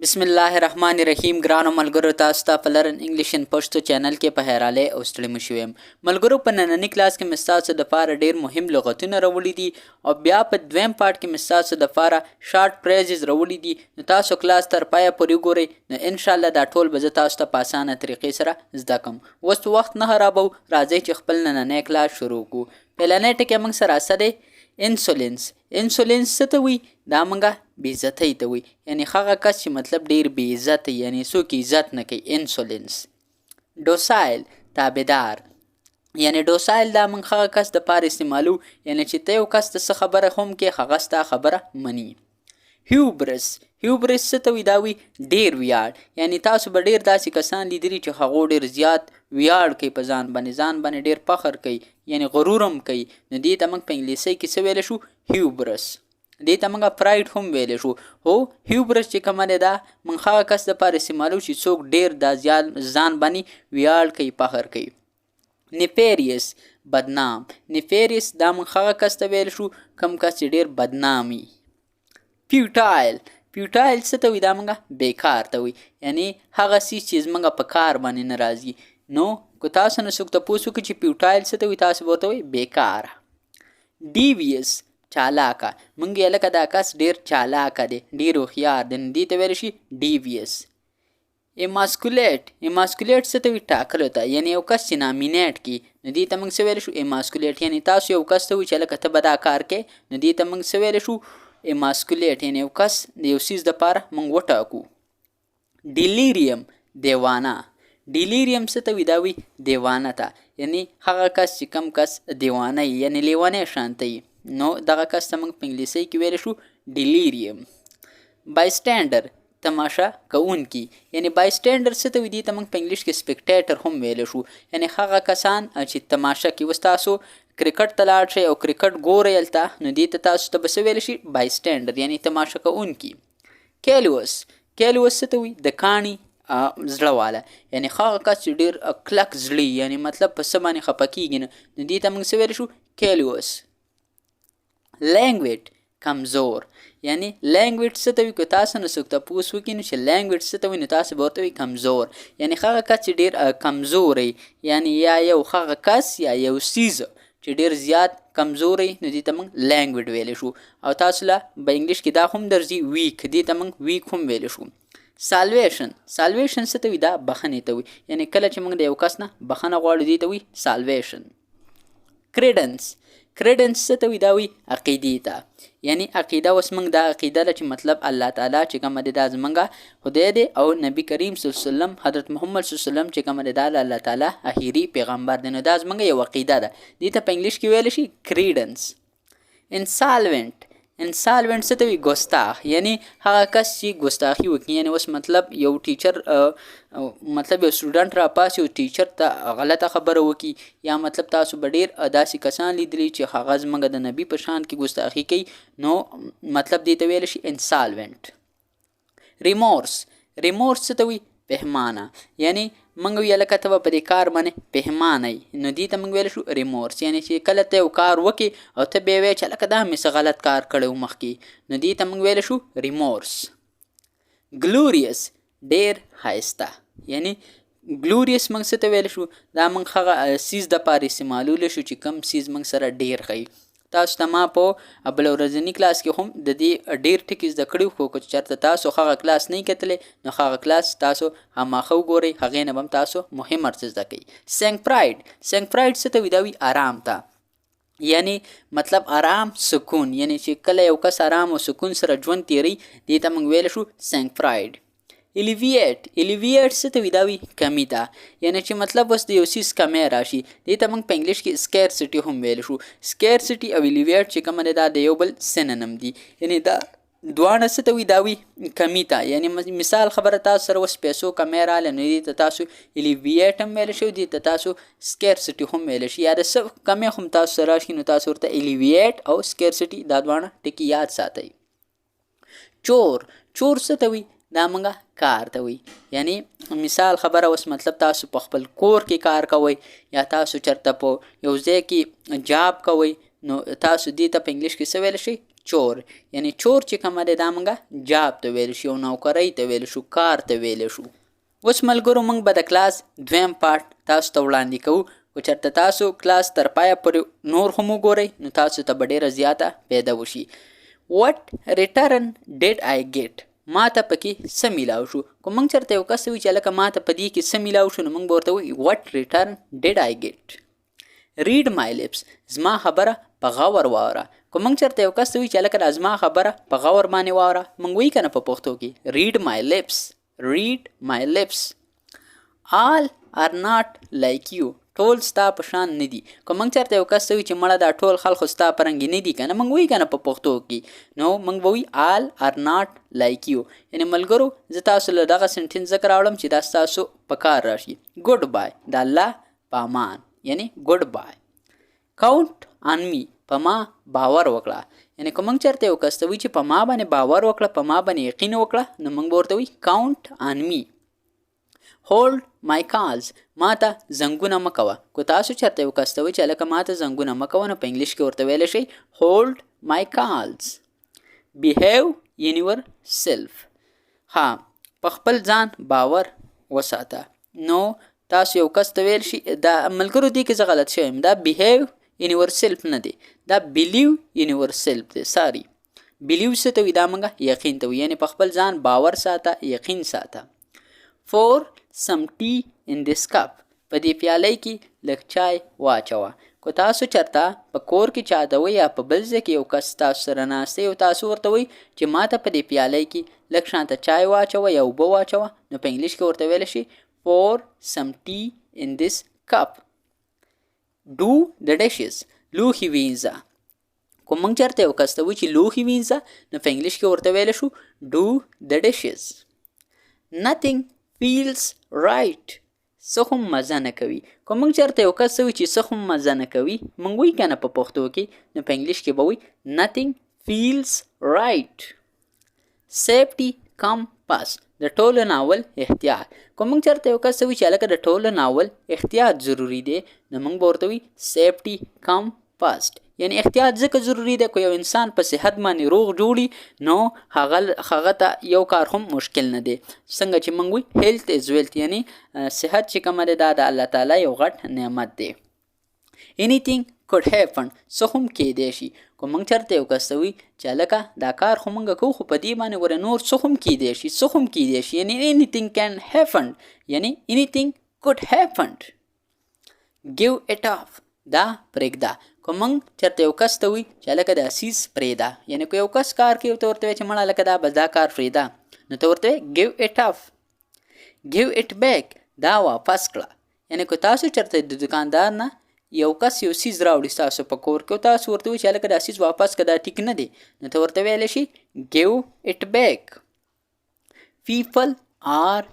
बिस्मिल्लाहिर्रहमानिर्रहीम ګرانو ملګرو تاسو ته په لرن انګلیش ان پښتو چینل کې په هراله او ستړي مشو یم ملګرو په نننی کلاس کې مستاسو د لپاره ډیر مهم لغتونه راوړي دي او بیا په دویم پارت کې مستاسو د لپاره شارټ فریزز راوړي دي نو تاسو کلاس تر پایه پورې ګورئ نو ان شاء الله دا ټول به تاسو ته په اسانه طریقې سره زده کوم اوس وخت نه خرابو راځئ چې خپل نننی کلاس شروع کړو پهلنی ټکی موږ سره څه دی انسولینس څه ته وي دا موږ بې عزتۍ ته وي یعنی هغه کس چې مطلب ډیر بې عزته یعنی څوک عزت نه کوي انسولینس ډوسایل تابعدار یعنی ډوسایل دا موږ هغه کس دپاره استعمالو یعنی چې ته یو کس ته څه خبره هم کې هغه ستا خبره مني هیوبرس څه ته وي دا وي ډیر ویاړ یعنی تاسو به ډیر داسې کسان لیدلي چې هغو ډیر زیات ویاړ کوي په ځان باندې ډیر فخر کوي یعنی غرور هم کوي نو دې ته موږ په انګلیسۍ کې څه ویلی شو هیوبرس دې ته موږ پراید هم ویلی شو هو هیوبرس چې کومه دی دا موږ هغه کس دپاره استعمالو چې څوک ډیر دا زیات ځان باندې ویاړ کوي فخر کوي نیفیریس بدنام دا موږ هغه کس ته ویلی شو کوم کس چې ډیر بدنام وي فیوټایل څه ته وي دا موږ بیکار ته وي یعنی هغه څیز چې زموږ په کار باندې نه راځي نو که تاسو نه څوک تپوس وکړي چې فیوټایل څه ته وي تاسو به ورته وایي بیکاره ډیویس چالاکه موږ یې لکه دا کس ډیر چالاکه دی ډیر هوښیار دی نو دې ته ویلی شي ډیویس ایماسکولیټ څه ته وي ټاکلو ته یعنی یو کس چې نامینیټ کړي نو دې ته موږ څه ویلی شو ایماسکولیټ یعنی تاسو یو کس ته وایي چې لکه ته به دا کار کوې نو دې ته موږ څه ویلی شو ایماسکولیټ یعنی یو کس د یو څیز دپاره موږ وټاکو ډیلیریم دیوانه څه ته وي دا وي دیوانه ته یعنی هغه کس چې کم کس دیوانه یعنی لیونی شانته وي نو دغه کس ته موږ په انګلیسۍ کې ویلی شو ډیلیریم بایسټینډر تماشا کوونکي یعنی بایسټینډر څه ته وي دې ته موږ په انګلیش کې سپیکټیټر هم ویلی شو یعنی هغه کسان چې تماشا کوي اوس تاسو کرکټ ته لاړ شئ او کرکټ ګورئ هلته نو دې ته تاسو ته به څه ویلی شي بایسټینډر یعنی تماشا کوونکي کیلوس څه ته وي د کاڼي زړه والا یعنی هغه کس چې ډېر کلک زړه یعنی مطلب په څه باندې خفه کېږي نو دې ته موږ څه ویلی شو کیلوس لینګویټ کمزور یعنی لینګویټ څه ته وي که تاسو نه څوک تپوس وکړي نو چې لینګویټ څه ته وي نو تاسو به ورته وي کمزور یعنی هغه کس چې ډېر کمزوری یعنی یا یو هغه کس یا یو څیز چې ډېر زیات کمزوری نو دې ته موږ لینګویټ ویلی شو او تاسو له په انګلیش کې دا هم درځي ویک دې ته موږ ویک هم ویلی شو سالویشن څه ته وي دا بخښنې ته وي یعنی کله چې موږ د یو کس نه بخښنه غواړو دې ته وي سالویشن کریډنس څه ته وي دا وي عقیدې ته یعنی عقیده اوس موږ دا عقیده ده چې مطلب الله تعالی چې کومه دی دا زموږ خدای دی او نبی کریم صلی الله علیه وسلم حضرت محمد صلی الله علیه وسلم چې کومه دی دا الله تعالی اخیری پیغمبر دی نو دا زموږ یو عقیده ده دې ته په انګلیش کې ویلی شي کریډنس انسالوینټ څه ته وي ګستاخ یعنی هغه کس چې ګستاخي وکړي یعنی اوس مطلب یو ټیچر مطلب یو سټوډنټ راپاس یو ټیچر ته غلطه خبره وکړي یا مطلب تاسو به ډېر داسې کسان لیدلي چې هغه زموږ د نبي په شان کې ګستاخي کوي نو مطلب دې ته ویلی شي انسالوینټ ریمورس څه ته وي پښیمانه یعنی موږ ویل لکه ته به په دې کار باندې پښیمانه یې نو دې ته موږ ویلی شو ریمورس یعنی چې کله ته یو کار وکړې او ته بیا وایې چې لکه دا مې څه غلط کار کړی و مخکې نو دې ته موږ ویلی شو ریمورس ګلوریس ډېر ښایسته یعنی ګلوریس موږ څه ته ویلی شو دا موږ هغه څیز دپاره استعمالولی شو چې کوم څیز موږ سره ډېر ښیي تاسو ته ما په بل ورځني کلاس کې هم د دې ډېر ټکي زده کړي خو که چېرته تاسو هغه کلاس نه کتلی نو هغه کلاس تاسو هماغه وګورئ هغې نه به هم تاسو مهم څه زده کوئ سینګ څه ته وي دا وي آرام ته یعنی مطلب آرام سکون یعنی چې کله یو کس آرام او سکون سره ژوند تیروي دې ته موږ ویلی شو سینګ پراید ایلیویټ څه ته وي دا وي کمی ته یعنی چې مطلب اوس د یو څیز کمی راشي دې ته موږ په انګلیش کې سکیرسټي هم ویلی شو سکیرسټي او ایلیویټ چې کومه دی دا د یو بل سینونیم دي یعنی دا دواړه څه ته وي دا وي کمی ته یعنی مثال خبره تاسو سره اوس پیسو کمی راغله نو دې ته تاسو ایلیویټ هم ویلی شو دې ته تاسو سکیرسټي هم ویلی شي یا د څه کمی هم تاسو سره راشي نو تاسو ورته ایلیویټ او سکیرسټي دا دواړه ټکي یاد ساتئ چور څه ته وي دا موږ کار ته وي یعنی مثال خبره اوس مطلب تاسو په خپل کور کې کار کوئ یا تاسو چېرته په یو ځای کې جاب کوئ نو تاسو دې ته په انګلیش کې څه ویلی شئ چور. یعنی چور چې کومه دی دا موږ جاب ته ویل شي او نوکرۍ ته ویل شو، کار ته ویل شو. اوس ملګرو موږ به د کلاس دویم پارت تاسو ته وړاندې کوو. که چېرته تاسو کلاس تر پایه پورې نور هم وګورئ نو تاسو ته به ډېره زیاته پیدا وشي. وټ ریټرن ډیډ آی ګیټ، ما ته پکې څه میلاو شو. که موږ چېرته یو کس وي چې هلکه ما ته په دې کې څه میلاو شو نو موږ به ورته وایو وټ ریټرن ډیډ آی ګیټ. ریډ مای لیپس، زما خبره په غور واوره. که موږ چېرته یو کس وي چې هلکه دا زما خبره په غور باندې واوره، موږ وایو که نه په پښتو کې ریډ مای لیپس. read my lips. all are not like you، ټول ستا په شان نه دي. که موږ چېرته یو کس وي چې مړه دا ټول خلکو ستا په رنګې نه دي که نه، موږ وایو که نه په پښتو کې، نو موږ به وایو all are not like you. یعنې ملګرو زه تاسو له دغه سنټینس ځکه راوړم چې دا ستاسو په کار راشي. ګډ بای، د الله په امان، یعنې ګډ بای. count on me، په ما باور وکړه. یعنې که موږ چېرته یو کس ته وایي چې په ما باندې باور وکړه، په ما باندې یقین وکړه، نو موږ به ورته وایو count on me. hold my calls، ما ته زنګونه مه کوه. که تاسو چېرته یو کس ته وایي چې هلکه ما ته زنګونه مه کوه، نو په انګلیش کې ورته ویلی شئ hold my calls. behave in yourself، ها په خپل ځان باور وساته. نو تاسو یو کس ته ویل شي، دا ملګرو دې کې زه غلط شوی یم، دا behave in yourself نه دی، دا believe in yourself دی. ساري believe څه ته وي؟ دا موږ یقین ته وي، یعنې په خپل ځان باور ساته، یقین ساته. for some tea in this cup، په دې پیالۍ کې لږ چای واچوه. که تاسو چېرته په کور کې چاته وئ یا په بل ځای کې یو کس تاسو سره ناست دی او تاسو ورته وئ چې ما ته په دې پیالۍ کې لږ شانته چای واچوه یا اوبه واچوه، نو په انګلیش کې ورته ویلی شي for some tea in this cup. do the dishes، لوښي وینځه. که موږ چېرته یو کس ته وایو چې لوښي وینځه، نو په انګلیش کې ورته ویلی شو do the dishes. nothing feels right، څه هم مزه نه کوي. که موږ چېرته یو کس ته وایو چې څه هم مزه نه کوي، موږ وایو که نه په پښتو کې، نو په انګلیش کې به وایو nothing feels right. safety come first، د ټولو ناول احتیاط. که موږ چېرته یو کس ته وایو چې هلکه د ټولو ناول احتیاط ضروري دی، نو موږ به ورته وایو safety come first. یعنی احتیاط ځکه ضروري دی، که یو انسان په صحت باندې روغ جوړي نو هغه ته یو کار هم مشکل نه دی. څنګه چې موږ وایو health is wealth، یعنی صحت چې کومه دی دا د الله تعالی یو غټ نعمت دی. anything could happen، څه هم کیدی شي. که موږ چېرته یو کس ته وایي چې هلکه دا کار خو موږ کوو، خو په دې باندې ګوره نور څه هم کیدی شي، څه هم کیدی شي، یعنی anything can happen، یعنی anything could happen. give it off، دا پرېږده. که موږ چېرته یو کس ته وایي چې هلکه دا څیز پرېږده، یعنی که یو کس کار کوي او ته ورته وایي چې مړه هلکه دا بس دا کار پرېږده، نو ته ورته وایي give it off. give it back، دا واپس کړه. یعنی که تاسو چېرته د دکاندار نه یو کس یو څیز راوړي ستاسو په کور کې او تاسو ورته وایي چې هلکه دا څیز واپس که دا ټیک نه دی، نو ته ورته ویلی شي give it back. people are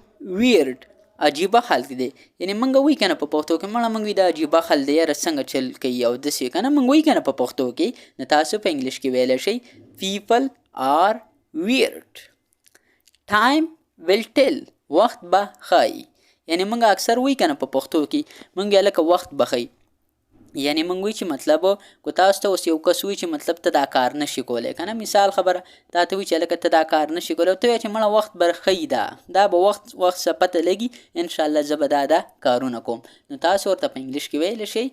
weird، عجیبه خلک دی. یعنی موږ وایو که نه په پښتو کې، مړه موږ وایو دا عجیبه خلک دی، یاره څنګه چل کوي او داسې که نه، موږ وایو که نه په پښتو کې، نو تاسو په انګلیش کې ویلی شئ people are weird. time will tell، وخت به ښایي. یعنی موږ اکثر وایو که نه په پښتو کې، موږ وایو هلکه وخت به ښایي. یعنی موږ وایو چې مطلب که تاسو ته اوس یو کس وایي چې مطلب ته دا کار نشي کولی که نه، مثال خبره تا ته وایي چې هلکه ته دا کار نشي کولی، او ته وایې چې مړه وخت به ښایي، دا به وخت څه پته لګي، انشاءالله زه به دا کارونه کوم. نو تاسو ورته په انګلیش کې ویلی شئ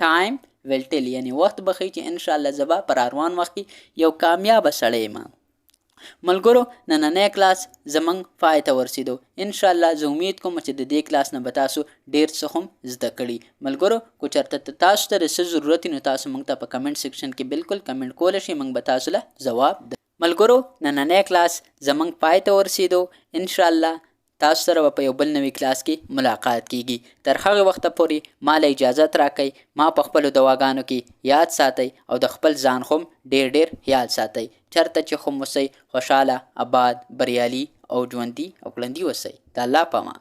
time will tell، یعنی وخت به ښایي چې انشاءالله زه به په روان وخت کې یو کامیابه سړی یم. ملګرو نننی کلاس زموږ پای ته ورسېدو. انشاءالله زه امید کوم چې د دې کلاس نه به تاسو ډېر څه هم زده کړي. ملګرو که چېرته تاسو ته د څه ضرورت وي نو تاسو موږ ته په کمنټ سیکشن کې بالکل کمنټ کولی شئ، موږ به تاسو له جواب ده. ملګرو نننی کلاس زموږ پای ته ورسېدو. انشاءالله تاسو سره به په یو بل نوي کلاس کې ملاقات کیږي. تر هغې وخته پورې ما له اجازت راکئ. ما په خپلو دواګانو کې یاد ساتئ او د خپل ځان خو ډېر ډېر خیال ساتئ. چېرته چې خو اوسئ خوشحاله، آباد، بریالي او ژوندي او کړندي اوسئ. د الله په امان.